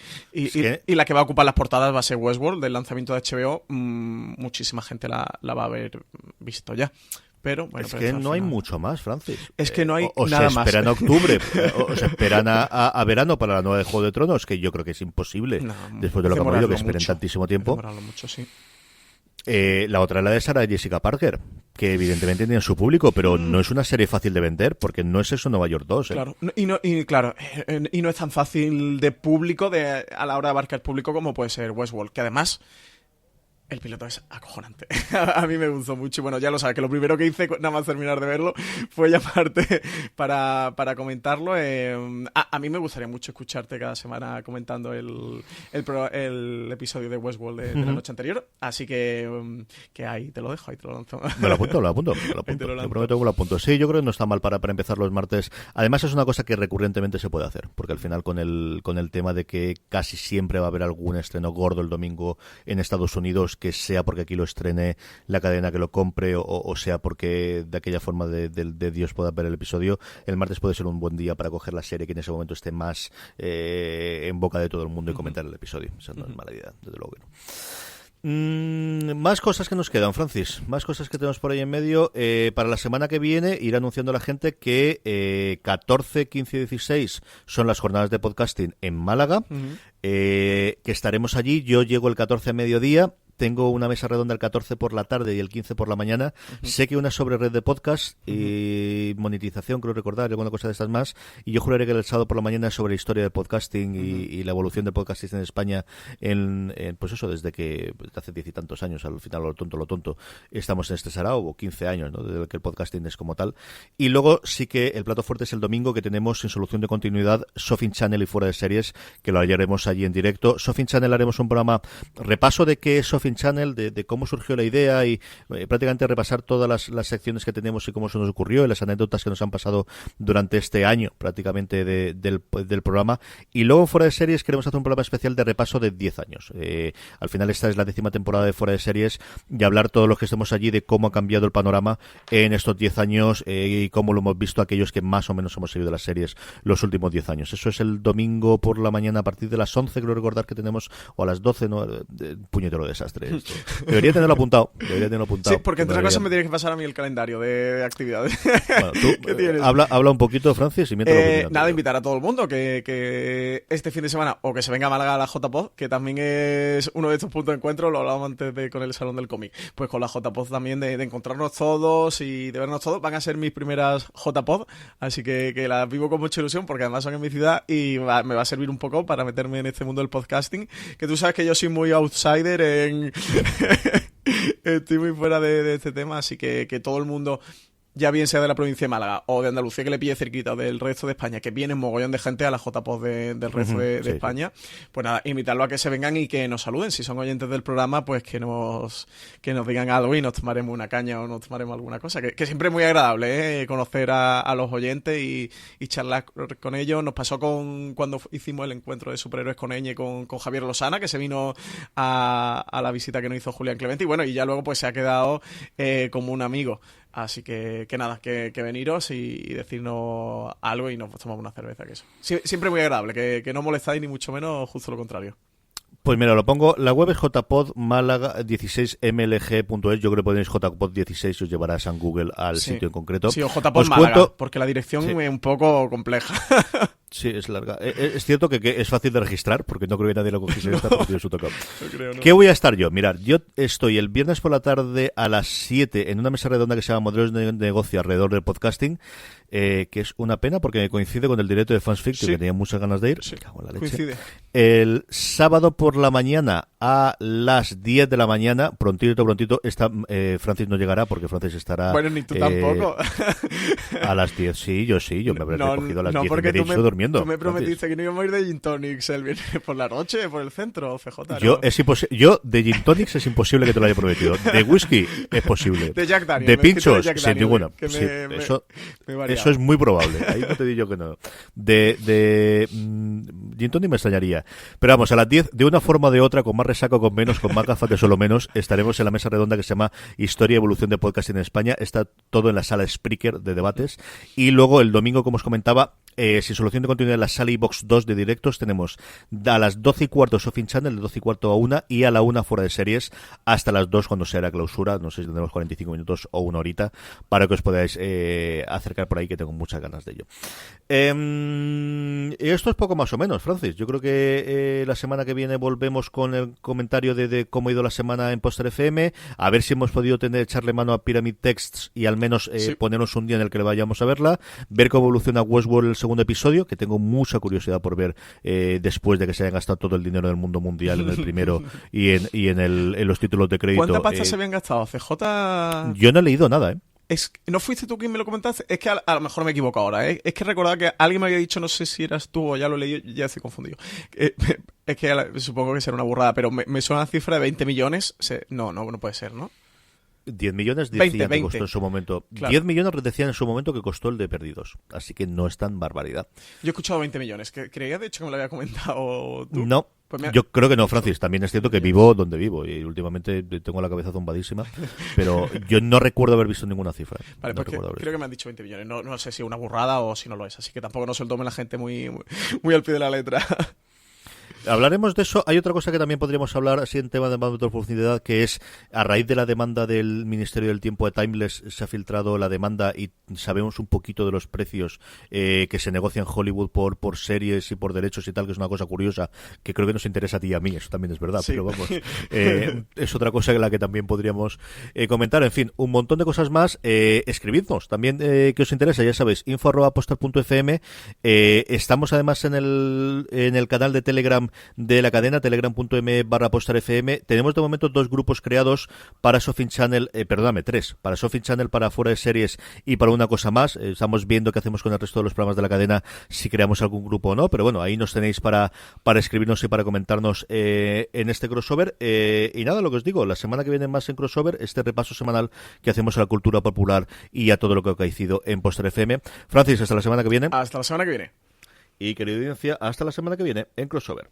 Speaker 2: la que va a ocupar las portadas va a ser Westworld, del lanzamiento de HBO. Muchísima gente la va a haber visto ya. Pero, bueno,
Speaker 1: es que no hay mucho más, Francis.
Speaker 2: Es que no hay
Speaker 1: nada
Speaker 2: más.
Speaker 1: O se esperan a octubre, o se esperan a verano para la nueva de Juego de Tronos, que yo creo que es imposible, después de lo que hemos oído, que esperen tantísimo tiempo.
Speaker 2: Mucho, sí.
Speaker 1: La otra es la de Sarah Jessica Parker, que evidentemente tiene su público, pero no es una serie fácil de vender, porque no es eso Nueva York 2.
Speaker 2: Claro, y no es tan fácil de público, a la hora de abarcar público como puede ser Westworld, que además... El piloto es acojonante. A mí me gustó mucho. Bueno, ya lo sabes, que lo primero que hice, nada más terminar de verlo, fue llamarte para comentarlo. A mí me gustaría mucho escucharte cada semana comentando el episodio de Westworld de la noche anterior. Así que ahí te lo dejo, ahí te lo lanzo.
Speaker 1: Me lo apunto. Te prometo que me lo apunto. Sí, yo creo que no está mal para empezar los martes. Además, es una cosa que recurrentemente se puede hacer, porque al final con el tema de que casi siempre va a haber algún estreno gordo el domingo en Estados Unidos, que sea porque aquí lo estrene la cadena que lo compre o sea porque de aquella forma de Dios pueda ver el episodio, el martes puede ser un buen día para coger la serie que en ese momento esté más en boca de todo el mundo y comentar el episodio. Esa no es mala idea, desde luego que no. Más cosas que nos quedan, Francis, más cosas que tenemos por ahí en medio. Para la semana que viene ir anunciando a la gente que 14, 15 y 16 son las jornadas de podcasting en Málaga, que estaremos allí. Yo llego el 14 a mediodía. Tengo una mesa redonda el 14 por la tarde y el 15 por la mañana. Sé que una sobre red de podcast y monetización, creo recordar, alguna cosa de estas más. Y yo juraré que el sábado por la mañana es sobre historia del podcasting y la evolución del podcasting en España pues eso, desde hace 10 y tantos años, al final lo tonto, estamos en este sarao, o 15 años, ¿no? Desde que el podcasting es como tal. Y luego sí que el plato fuerte es el domingo, que tenemos en solución de continuidad Sofin Channel y Fuera de Series, que lo haremos allí en directo. Sofin Channel haremos un programa repaso de qué es Sofin Channel, de cómo surgió la idea y prácticamente repasar todas las secciones que tenemos y cómo se nos ocurrió y las anécdotas que nos han pasado durante este año prácticamente del programa. Y luego Fuera de Series queremos hacer un programa especial de repaso de 10 años. Al final esta es la 10ª temporada de Fuera de Series y hablar todos los que estemos allí de cómo ha cambiado el panorama en estos 10 años y cómo lo hemos visto aquellos que más o menos hemos seguido las series los últimos 10 años. Eso es el domingo por la mañana a partir de las 11, creo recordar que tenemos, o a las 12, ¿no? Puñetero desastre. Debería tenerlo apuntado.
Speaker 2: Sí, porque entre otras cosas me tienes que pasar a mí el calendario de actividades.
Speaker 1: Bueno, tú habla un poquito, Francis, y mientras
Speaker 2: nada, invitar a todo el mundo que este fin de semana, o que se venga a Málaga a la JPod, que también es uno de estos puntos de encuentro, lo hablábamos antes con el Salón del Cómic, pues con la JPod también de encontrarnos todos y de vernos todos. Van a ser mis primeras JPod, así que las vivo con mucha ilusión, porque además son en mi ciudad y me va a servir un poco para meterme en este mundo del podcasting, que tú sabes que yo soy muy outsider estoy muy fuera de este tema, así que todo el mundo, ya bien sea de la provincia de Málaga o de Andalucía, que le pille cerquita, o del resto de España, que viene un mogollón de gente a la JPod del resto de España, pues nada, invitarlo a que se vengan y que nos saluden. Si son oyentes del programa, pues que nos digan algo y nos tomaremos una caña o nos tomaremos alguna cosa, que siempre es muy agradable, conocer a los oyentes y charlar con ellos. Nos pasó cuando hicimos el encuentro de superhéroes con Eñe, con Javier Lozana, que se vino a la visita que nos hizo Julián Clemente, y bueno, y ya luego pues se ha quedado como un amigo. Así que nada, que veniros y decirnos algo y nos tomamos una cerveza, que eso. Siempre muy agradable, que no molestáis ni mucho menos, justo lo contrario.
Speaker 1: Pues mira, lo pongo, la web es jpod-málaga16mlg.es, yo creo que ponéis jpod16 y os llevará a San Google al sitio en concreto.
Speaker 2: Sí, o jpod Málaga, porque la dirección es un poco compleja.
Speaker 1: Sí, es larga. Es cierto que es fácil de registrar, porque no creo que nadie lo cogiese esta porque su tocado.
Speaker 2: No creo, no.
Speaker 1: ¿Qué voy a estar yo? Mirad, yo estoy el viernes por la tarde a las 7 en una mesa redonda que se llama Modelos de Negocio alrededor del podcasting, que es una pena porque me coincide con el directo de Fans Fiction, que tenía muchas ganas de ir.
Speaker 2: Sí,
Speaker 1: Cago en la leche.
Speaker 2: coincide.
Speaker 1: El sábado por la mañana a las 10 de la mañana, prontito, Francis no llegará porque Francis estará...
Speaker 2: Bueno, ni tú tampoco.
Speaker 1: A las 10, yo me habré recogido a las 10 y
Speaker 2: porque
Speaker 1: me he dicho durmiendo.
Speaker 2: Tú me prometiste que no íbamos a ir de Gin Tonics el viernes por la noche, por el centro, CJ.
Speaker 1: Yo de Gin Tonics es imposible que te lo haya prometido. De whisky es posible.
Speaker 2: De Jack Daniel.
Speaker 1: De pinchos, sin ninguna.
Speaker 2: Me
Speaker 1: eso es muy probable. Ahí no te digo que no. Gin Tonic me extrañaría. Pero vamos, a las 10, de una forma o de otra, con más resaca o con menos, con más gafas que solo menos, estaremos en la mesa redonda que se llama Historia y Evolución de Podcasting en España. Está todo en la sala Spreaker de debates. Y luego el domingo, como os comentaba, sin solución de continuidad en la sala iVox 2 de directos, tenemos a las 12:15 Sofin Channel, de 12:15 a 1, y a la 1 fuera de series, hasta las 2 cuando sea la clausura. No sé si tendremos 45 minutos o una horita, para que os podáis acercar por ahí, que tengo muchas ganas de ello. Esto es poco más o menos, Francis. Yo creo que la semana que viene volvemos con el comentario de cómo ha ido la semana en Poster FM, a ver si hemos podido echarle mano a Pyramid Texts y al menos ponernos un día en el que le vayamos a verla, ver cómo evoluciona Westworld el segundo episodio, que tengo mucha curiosidad por ver después de que se hayan gastado todo el dinero del mundo mundial en el primero y en los títulos de crédito.
Speaker 2: ¿Cuántas pastas se habían gastado? CJ...
Speaker 1: Yo no he leído nada,
Speaker 2: ¿No fuiste tú quien me lo comentaste? Es que a lo mejor me equivoco ahora, ¿eh? Es que recordaba que alguien me había dicho, no sé si eras tú o ya lo leí, ya estoy confundido. Es que supongo que será una burrada, pero me suena la cifra de 20 millones. No puede ser, ¿no?
Speaker 1: 10 millones decían
Speaker 2: 20.
Speaker 1: que costó en su momento.
Speaker 2: Claro.
Speaker 1: 10 millones decían en su momento que costó el de Perdidos. Así que no es tan barbaridad.
Speaker 2: Yo he escuchado 20 millones. Creía, de hecho, que me lo había comentado tú.
Speaker 1: No.
Speaker 2: Pues
Speaker 1: yo creo que no, Francis. También es cierto que vivo donde vivo y últimamente tengo la cabeza zumbadísima, pero yo no recuerdo haber visto ninguna cifra.
Speaker 2: Vale,
Speaker 1: no
Speaker 2: pues creo que me han dicho 20 millones. No sé si es una burrada o si no lo es. Así que tampoco no se lo tome la gente muy al pie de la letra.
Speaker 1: Hablaremos de eso. Hay otra cosa que también podríamos hablar, así en tema de más profundidad, que es a raíz de la demanda del Ministerio del Tiempo de Timeless, se ha filtrado la demanda y sabemos un poquito de los precios que se negocian en Hollywood por series y por derechos y tal, que es una cosa curiosa, que creo que nos interesa a ti y a mí, eso también es verdad,
Speaker 2: sí.
Speaker 1: Pero vamos, es otra cosa en la que también podríamos comentar. En fin, un montón de cosas más. Escribidnos también que os interesa, ya sabéis, info@poster.fm. Estamos además en el canal de Telegram de la cadena, telegram.m/postarfm. Tenemos de momento 2 grupos creados para Sofin Channel, 3, para Sofin Channel, para Fuera de Series y para una cosa más. Estamos viendo qué hacemos con el resto de los programas de la cadena, si creamos algún grupo o no, pero bueno, ahí nos tenéis para escribirnos y para comentarnos en este crossover. Y nada, lo que os digo, la semana que viene más en crossover, este repaso semanal que hacemos a la cultura popular y a todo lo que ha caído en Poster FM. Francis, hasta la semana que viene.
Speaker 2: Hasta la semana que viene.
Speaker 1: Y querida audiencia, hasta la semana que viene en crossover.